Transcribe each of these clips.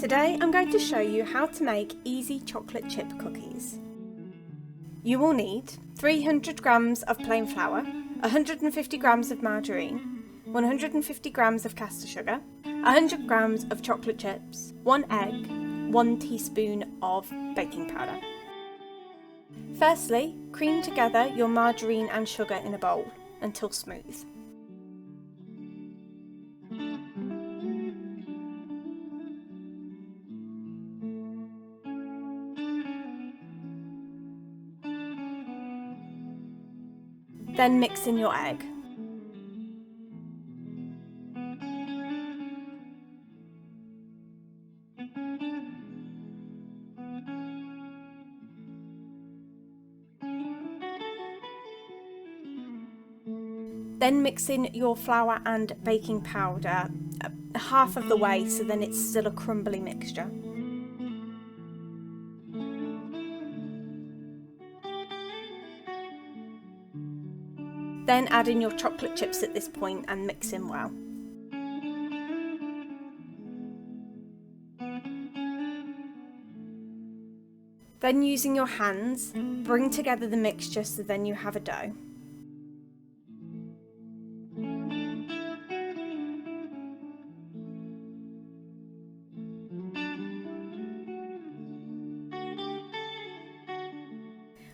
Today I'm going to show you how to make easy chocolate chip cookies. You will need 300 grams of plain flour, 150 grams of margarine, 150 grams of caster sugar, 100 grams of chocolate chips, 1 egg, 1 teaspoon of baking powder. Firstly, cream together your margarine and sugar in a bowl until smooth. Then mix in your egg. Then mix in your flour and baking powder half of the way, so then it's still a crumbly mixture. Then add in your chocolate chips at this point and mix in well. Then using your hands, bring together the mixture so then you have a dough.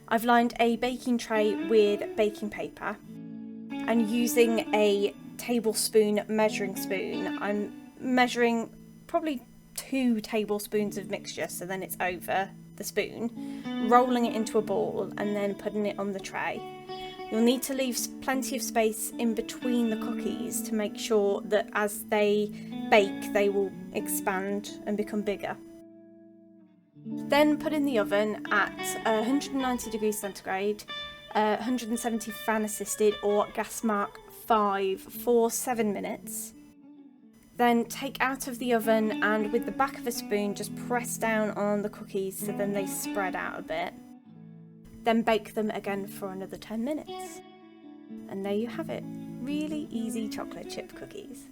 I've lined a baking tray with baking paper, and using a tablespoon measuring spoon, I'm measuring probably 2 tablespoons of mixture, so then it's over the spoon, rolling it into a ball and then putting it on the tray. You'll need to leave plenty of space in between the cookies to make sure that as they bake they will expand and become bigger. Then put in the oven at 190 degrees centigrade, 170 fan assisted or gas mark 5 for 7 minutes. Then take out of the oven and with the back of a spoon just press down on the cookies so then they spread out a bit. Then bake them again for another 10 minutes. And there you have it, really easy chocolate chip cookies.